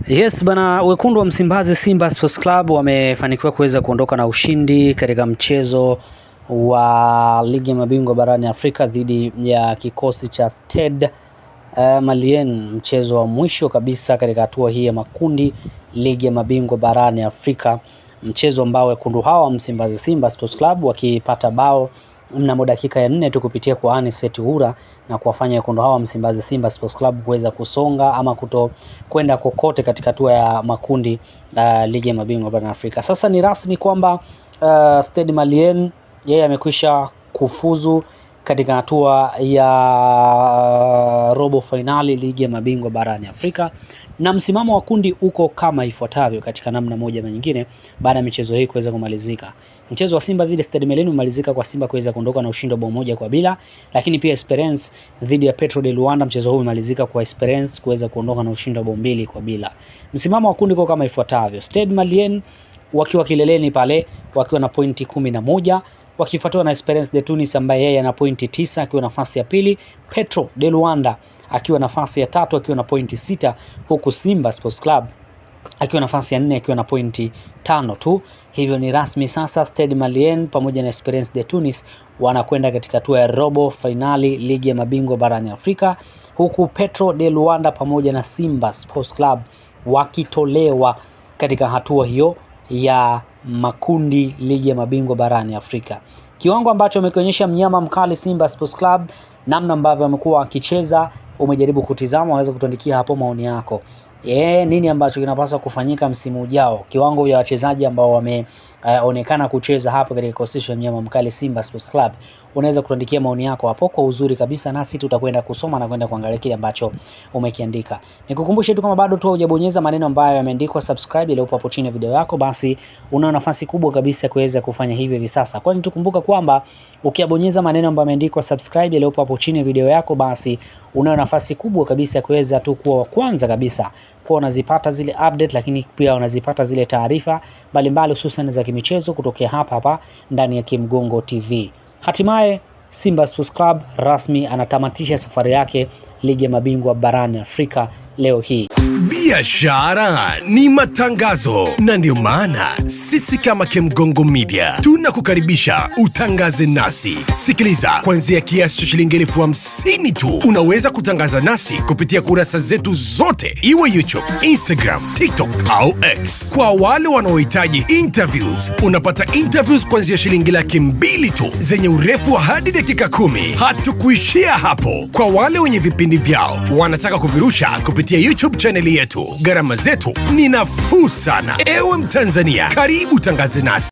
Yes bana, wekundu wa Msimbazi Simba Sports Club wamefanikiwa kuweza kuondoka na ushindi katika mchezo wa ligi ya mabingwa barani Afrika dhidi ya kikosi cha Stade Malien, mchezo wa mwisho kabisa katika hatua hii ya makundi ligi ya mabingwa barani Afrika, mchezo ambao wekundu hawa wa Msimbazi Simba Sports Club wakipata bao mnamo dakika ya 4 tu kupitia kwa Anicet Hura na kuwafanya wekundu hawa Msimbazi Simba Sports Club kuweza kusonga ama kuto kwenda kokote katika hatua ya makundi ligi ya mabingwa barani Afrika. Sasa ni rasmi kwamba Stade Malien yeye amekwisha kufuzu katika hatua ya robo finali ligi ya mabingwa barani Afrika, na msimamo wa kundi uko kama ifuatavyo katika namna moja na nyingine. Baada ya michezo hii kuweza kumalizika, mchezo wa Simba dhidi ya Stade Malien umalizika kwa Simba kuweza kuondoka na ushindi wa bao moja kwa bila, lakini pia Esperance dhidi ya Petro de Luanda, mchezo huu umalizika kwa Esperance kuweza kuondoka na ushindi wa bao mbili kwa bila. Msimamo wa kundi uko kama ifuatavyo: Stade Malien wakiwa kileleni pale wakiwa na pointi 11, wakifuatiwa na Esperance de Tunis ambaye yeye ana pointi 9 akiwa nafasi ya pili, Petro de Luanda akiwa nafasi ya 3 akiwa na pointi 6, huku Simba Sports Club akiwa nafasi ya 4 akiwa na pointi 5 tu. Hivyo ni rasmi sasa Stade Malien pamoja na Esperance de Tunis wanakwenda katika hatua ya robo finali ligi ya mabingwa barani Afrika, huku Petro de Luanda pamoja na Simba Sports Club wakitolewa katika hatua hiyo ya makundi ligi ya mabingwa barani Afrika. Kiwango ambacho amekionyesha mnyama mkali Simba Sports Club, namna ambavyo amekuwa akicheza, umejaribu kutizama, waweza kutuandikia hapo maoni yako. Nini ambacho kinapaswa kufanyika msimu ujao? Kiwango vya wachezaji ambao wameonekana kucheza hapo katika kikosi cha mnyama mkali Simba Sports Club, unaweza kutuandikia maoni yako hapo kwa uzuri kabisa, nasi tutakwenda kusoma na kwenda kuangalia kile ambacho umekiandika. Nikukumbushe tu kama bado tu hujabonyeza maneno ambayo yameandikwa subscribe ile hapo chini ya video yako, basi una nafasi kubwa kabisa kuweza kufanya hivyo hivi sasa. Kwani tukumbuka kwamba ukibonyeza maneno ambayo yameandikwa subscribe ile hapo chini ya video yako, basi una nafasi kubwa kabisa kuweza tu kuwa wa kwanza kabisa kwa unazipata zile update, lakini pia unazipata zile taarifa mbalimbali hususan za kimichezo kutokea hapa ndani ya Kimgongo TV. Hatimaye Simba Sports Club rasmi anatamatisha safari yake ligi ya mabingwa barani Afrika leo hii. Biashara ni matangazo, na ndio maana sisi kama Kimgongo Media tunakukaribisha utangaze nasi. Sikiliza, kuanzia kiasi cha shilingi 50,000 tu unaweza kutangaza nasi kupitia kurasa zetu zote, iwe YouTube, Instagram, TikTok au X. Kwa wale wanaohitaji interviews, unapata interviews kuanzia shilingi 200,000 tu zenye urefu wa hadi dakika 10. Hatukuishia hapo. Kwa wale wenye vipindi vyao wanataka kuvirusha kupitia YouTube channel yetu, gharama zetu ni nafuu sana. Ewe Mtanzania, karibu tangaze nasi.